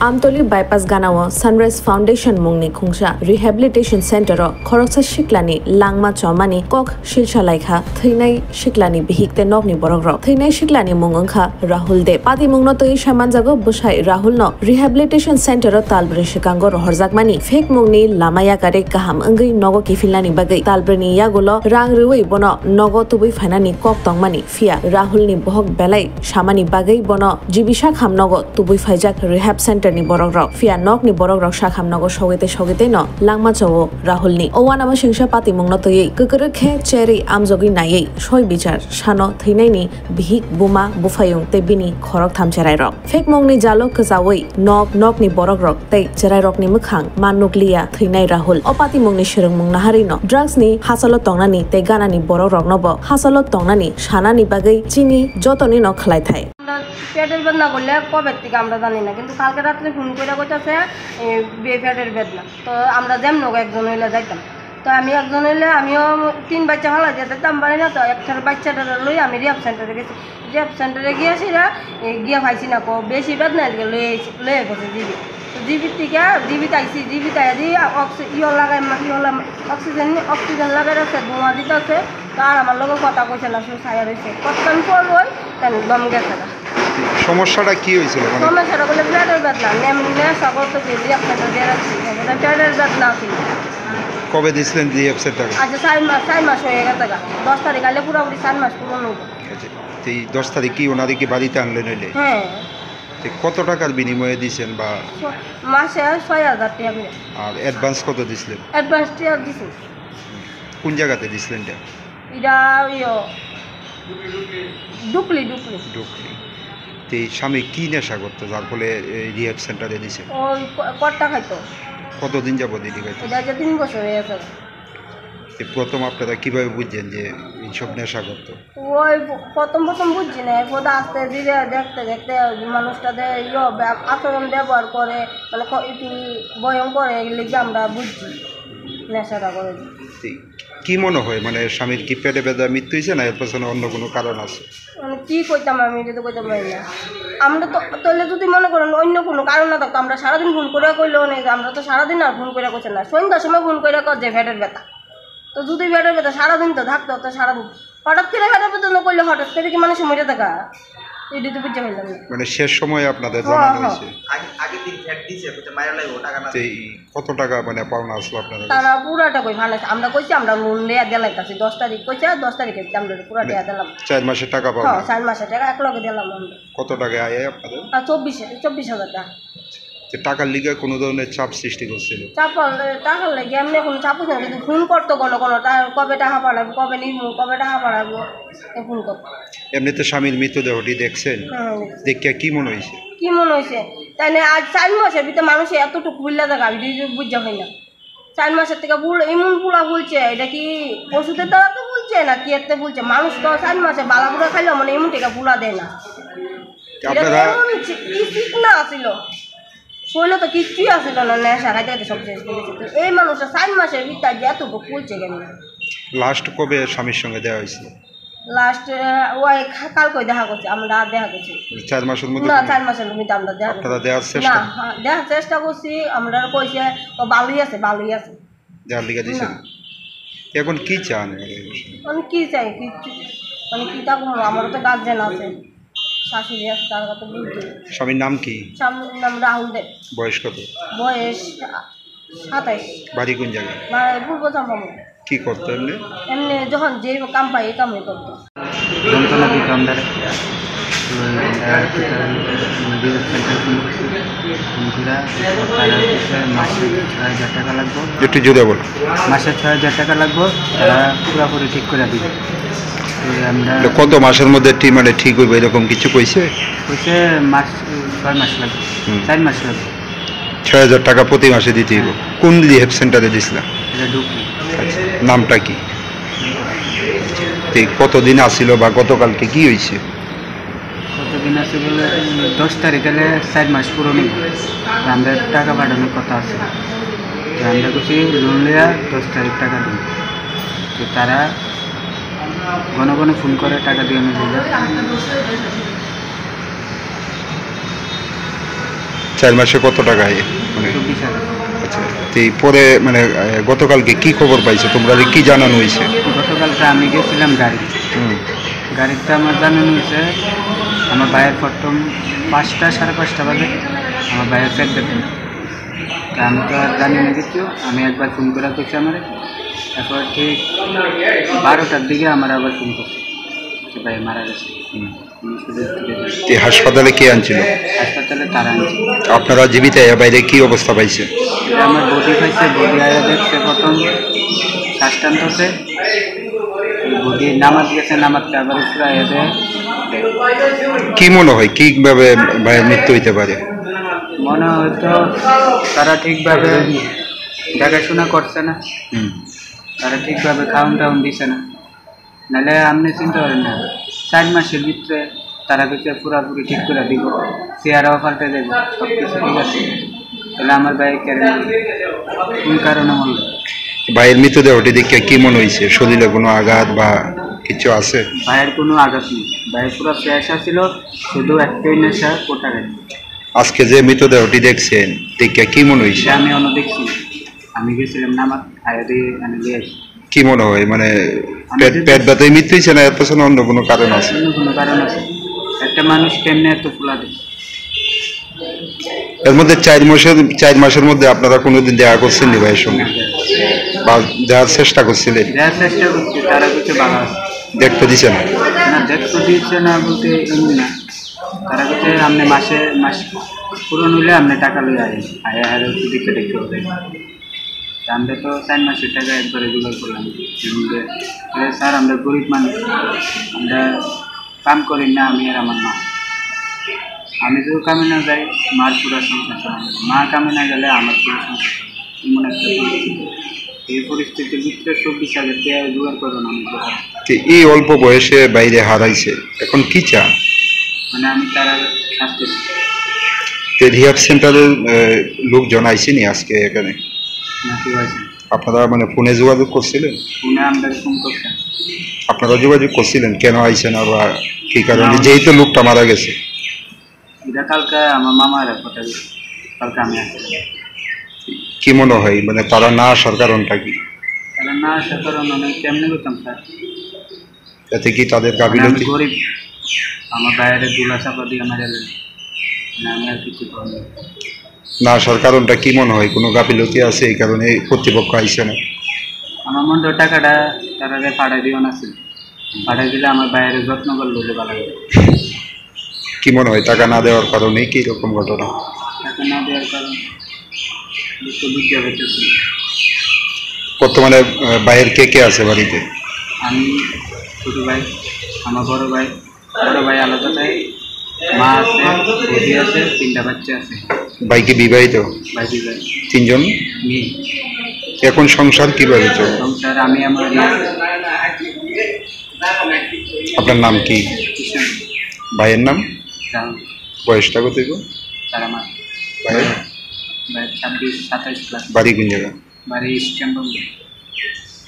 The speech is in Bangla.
আমতলি বাইপাস গানাও সানরাইজ ফাউন্डेशन मुंगनि खुंसा रिहेबिलिटेशन सेंटर खरकसा शिक्लानि लांमा चमानि कक शिलसालाइखा थैनाय शिक्लानि बिहिकते नगनि बरग्र थैनाय शिक्लानि मुंगंखा राहुल दे पाति मुंगनो तै सामानजागो बसाय राहुल न रिहेबिलिटेशन सेंटर तालब्रे शिकांगो रहरजाकमानि फेक मुंगनि लामाया गारे गाहाम अंगै नगो किफिलानि बागै तालब्रेनि यागोलो रां रुवै बनो नगो तुबै फाइनानि कक तंमानि फिया राहुलनि बहक बेलाय सामानि बागै बनो जिबिसा खामनगो तुबै फाइजाक रिहेब सेंटर नि बरग्र फिया नगनि बरग्र साखामनगो सगेते न लांमा चवो राहुलनि ओवानामा सिंसा पाति मुंगनो तयै ककरे खे चेरि आमजगि नायै सय बिचार सानो थैनायनि बिहिक बुमा बुफायुं ते बिनि खरक थामचेराय रक फेक मुंगनि जालो कजावै नगनि बरग्र तै चेराय रकनि मखां मानुकलिया थैनाय राहुल ओ पाति मुंगनि शिरं मुंग नाहारि न ड्राग्सनि हासालो तंगनानि ते गानानि बरग्रक नबो हासालो तंगनानि सानानि बागै चिनि जतनि न खलाय थाय পেটের বেদনা করলে কবে থেকে আমরা জানি না, কিন্তু কালকে রাত্রে ফোন করে কইতাছে পেটের বেদনা। তো আমরা যেমন একজন হইলে যাইতাম, তো আমি একজন হইলে আমিও 3 বাচ্চা ভালো যেতাম পারি না, তো একটার বাচ্চাটা লই আমি রিহাব সেন্টারে গেছি। রিহাব সেন্টারে গিয়েছি গিয়ে পাইছি না বেশি বেদনা লয়ে গেছে জিবি। তো জিবির থেকে জিবিতে আইসি, জিবিতে আই অক্সিজেন লাগাই রাখছে, ধোঁয়া দিতেছে। তো আর আমার লোক কথা কইছে না, শুধু ছায়া রয়েছে কতক্ষণ পর ওই তেন দম গেছে না। সমস্যাটা কি হয়েছিল? সমস্যাটা বলে পেটের বেদনা নেশা করতে রিহাব সেন্টার দিয়ে রাখছি, পেটের বেদনা ছিল। কবে দিয়েছিলেন রিহাব সেন্টারে? আচ্ছা 4 মাস হয়ে গেছে, 10 তারিখ আইলে পুরোপুরি 4 মাস পুরনো। এই 10 তারিখ কি ওনাদের কি বাড়িতে আনলেন? হইলে হ্যাঁ। কত টাকার বিনিময়ে দিয়েছেন? বা মাসে 6000 টাকা। আর অ্যাডভান্স কত দিয়েছিলেন? অ্যাডভান্স টাকা দিছি। কোন জায়গাতে দিয়েছিলেন? এটা ডুকলি। এই স্বামী কি নেশা করতো যার ফলে রিহাব সেন্টারে দিয়েছেন? ওই কট্টা খাইতো। কতদিন যাবত এটি খাইতো? এটা যে 3 বছর হয়ে গেছে। প্রথম আপনারা কিভাবে বুঝছেন যে এইসব নেশা করতো? ওই প্রথম বুঝছি না, এরপর আস্তে ধীরে দেখতে মানুষটাদের আচরণ ব্যবহার করে, মানে একটু বয়ং করে, এগুলি আমরা বুঝছি নেশাটা করে। কি মনে হয়, মানে স্বামীর কি পেটে বেদনা মৃত্যু হয়েছে না এর পেছনে অন্য কোনো কারণ আছে? মানে কি কইতাম আমি, এটা তো কইতাম পারি না। আমরা তো তাহলে যদি মনে করেন অন্য কোনো কারণ না থাকতো, আমরা সারাদিন ফোন করে কইলেও নেই, আমরা তো সারাদিন আর ফোন করে কইছেন না, সন্ধ্যার সময় ফোন করে কর যে পেটের ব্যথা। তো যদি পেটের ব্যথা সারাদিন তো থাকতো, তো সারাদিন হঠাৎ করে পেটের ব্যথা করলে হঠাৎ করে কি মানুষ মরে থাকা, এটা তো বুঝতে পারলাম না। মানে শেষ সময় আপনাদের জানানো হয়েছে? কত টাকা মানে পাওনা আসলো আপনাদের? তারা পুরাটা কই ভালো, আমরা কইছি আমরা লোন লিয়া দিলাইতাছি, 10 তারিখ কইছে, 10 তারিখে আমরা পুরা টাকা দিলাম। 4 মাসের টাকা পাওনা? হ্যাঁ 4 মাসের টাকা এক লগে দিলাম আমরা। কত টাকা আয় আপনাদের? 24,000 টাকা। টাকার লিগে কোনো ধরনের চাপ সৃষ্টি করছিল? টাকার লেগে এমনি কোনো চাপ হচ্ছে না, কিন্তু ফোন করতো কোনো কবে টাকা পাঠাবো, কবে নিবো, কবে টাকা পাঠাবো, ফোন করতো। এমনিতে স্বামীর মৃতদেহটি দেখছেন? দেখিয়া কি মনে হয়েছে? তাই না, আজ 4 মাসের ভিতরে মানুষ এতটুকু ভুললে দেখা বুঝা হয় না। 4 মাসের থেকে এমন পুলা বলছে, এটা কি ওষুধের দ্বারা তো বলছে না কি এতে বলছে, মানুষ তো 4 মাসে বালা পুরা খাইলেও মানে এমন টিকা পুলা দেয় না। ঠিক না আসিল শৈল তো কিচ্ছুই আসিল না, নেশা খাইতে সব শেষ করেছে। এই মানুষটা 4 মাসের ভিতরে যে এতটুকু বলছে কেন? লাস্ট কবে স্বামীর সঙ্গে দেওয়া হয়েছিল? লাস্ট ওই কালকে দেখা করছি, আমরা দেখা করছি 4 মাসের মধ্যে? না 4 মাসের মধ্যে আমরা দেখার চেষ্টা করছি। আমরা কইছে ও ভালোই আছে দেওয়ার লিগে দিয়েছেন। এখন কি চান? মানে কি চাই কিচ্ছু, মানে কি তা আমারও তো গার্জেন আছে, শাশুড়ি আছে, তার কথা বুঝতে। স্বামীর নাম কি? স্বামীর নাম রাহুল দেব। বয়স কত? বয়স 27। বাড়ি কোন জায়গায়? পূর্ব চম্পাবন। কি করতো এমনি? যখন যে কাম পাই এই কামই করতো। একটু জোরে বলো। মাসে 6000 টাকা লাগবে, তারা পুরোপুরি ঠিক করে দিবে। কত মাসের মধ্যে মানে ঠিক হইবে এরকম কিছু কইছে? মাস 6 মাস লাগবে, 4 মাস লাগবে। 6000 টাকা প্রতি মাসে দিতে হইব। কোন রিহেব সেন্টারে দিছিলাম? নামটা কি? কতদিন আসিল বা গতকালকে কি হয়েছে? কতদিন আছে বলে 10 তারিখ গেলে 4 মাস পুরনো, আমরা টাকা পাঠানোর কথা আছে। আমরা কিছু লোন লিয়া 10 তারিখ টাকা দিই, তো তারা ঘন ফোন করে টাকা দিয়ে 4 মাসে কত টাকা আয়? মানে 24,000। আচ্ছা, তো এই পরে মানে গতকালকে কি খবর পাইছো তোমরা, কি জানানো হয়েছে? গতকালকে আমি গেছিলাম গাড়িতে আমার জানানো হয়েছে আমার ভাইয়ের প্রথম 5টা 5:30 বাজে আমার ভাইয়ের পেট ব্যথা। তা আমি তো আর জানি না কিছু, আমি একবার ফোন করে করছি আমার, তারপর ঠিক 12টার দিকে আমার আবার ফোন করছে যে ভাই মারা গেছে। তো হাসপাতালে কে আনছিল? হাসপাতালে তারা আনছে। আপনারা জীবিত বাইরে কি অবস্থা পাইছে? আমার বডি পাইছে, বডি আয়া দেখছে প্রথম শ্বাস টানতেছে, বডি নামাজ গেছে, নামাজটা আবার উপরে আয়া দেয়। কি মনে হয় কিভাবে ভাইয়ের মৃত্যু হইতে পারে? মনে হয়তো তারা ঠিকভাবে দেখাশোনা করছে না, তারা ঠিকভাবে খাওয়ান টাউন দিছে না, নাহলে আপনি চিন্তা করেন না 4 মাসের ভিতরে তারা কিছু পুরাপুরি ঠিক করে দিব, চেয়ারাও পাল্টে দেবো, সব কিছু ঠিক আছে। তাহলে আমার ভাই কোন কারণে মরল? ভাইয়ের মৃতদেহটি দেখে কি মনে হয়েছে? শরীরে কোনো আঘাত বা কিছু আছে? ভাইয়ের কোনো আঘাত নেই, ভাইয়ের পুরো ফ্রেশ ছিল, শুধু একটাই নেশা কোটারে। আজকে যে মৃতদেহটি দেখছেন দেখে কি মনে হয়েছে? আমি অন্য দেখছি, আমি গেছিলাম নামাজ খাইয়া দিয়ে আমি নিয়ে আসি। কি মনে হয় মানে পেট ব্যথায় মৃত্যু হয়েছে না এর পেছনে অন্য কোনো কারণ আছে? অন্য কোনো কারণ আছে? একটা মানুষ কেমনে এত ফুলা দেয়? এর মধ্যে 4 মাসের মধ্যে আপনারা কোনোদিন দেখা করছেন নি ভাইয়ের সঙ্গে বা দেওয়ার চেষ্টা করছিলেন? দেওয়ার চেষ্টা করছি, তারা কিছু ভালো আছে, দেখতে দিছে না? না দেখতে দিচ্ছে না বলতে এমনি না, তারা কিছু আপনি মাস পূরণ হইলে আপনি টাকা লইয়া আয় আয় দেখতে দেখতে হবে। আমরা তো 4 মাসের টাকা একবারে জোগাড় করলাম। স্যার আমরা গরিব মানুষ, আমরা কাম করি না, আমি আর আমার মা। আমি যদি কামে না যাই মার পুরো সংসার চালানো, মা কামে না গেলে আমার পুরো সংসার এমন একটা পরিস্থিতি। এই পরিস্থিতির ভিতরে 24,000 টাকা জোগাড় করো না আমি। এই অল্প বয়সে বাইরে হারাইছে, এখন কি চান? মানে আমি তারা শাস্তি রিহাব সেন্টারের লোকজন আইসেনি আজকে এখানে? নাকি হয়েছে আপনারা মানে ফোনে যোগাযোগ করছিলেন? ফোনে আমরা ফোন করতাম। আপনারা যোগাযোগ করছিলেন কেন আইসেন আর বা কি কারণে, যেহেতু লোকটা মারা গেছে? এটা কালকে আমার মামার কথা, কালকে আমি আসছিলাম। কি মনে হয় মানে তারা না আসার কারণটা কি? তারা না আসার কারণ আমি কেমনি করতাম স্যার? এতে কি তাদের আমি গাফিলতি? গরিব, আমার বাইরে দুলা চাপা দিয়ে আমার এলেন, আমি আর কিছু করি না আসার কারণটা কি মনে হয়? কোনো গাফিলতি আছে এই কারণে কর্তৃপক্ষ আইসে না? আমার মনে হয় টাকাটা তারা পাঠাই দিও না, পাঠাই দিলে আমার বাইরে যত্ন করলো যে ভালো হবে। কি মনে হয় টাকা না দেওয়ার কারণে কি রকম ঘটনা? টাকা না দেওয়ার কারণ বুঝতে পারতেছি। বর্তমানে বাইরের কে কে আছে বাড়িতে? আমি, ছোটো ভাই, আমার বড় ভাই আলাদা ভাই, মা আছে, বৌদি আছে, 3টা বাচ্চা আছে। ভাই কি বিবাহিত? ভাই 2 ভাই, 3 জন। মেয়ে। এখন সংসার কিভাবে চলে? সংসার আমি আমার আপনার নাম কি? কিষান ভাইয়ের নাম? রাহুল। বয়সটা কত? তারা আমার ভাইয়ের ভাই 26-27 ক্লাস। বাড়ি কোন জায়গা? বাড়ি ইস্ট ক্যাম্প।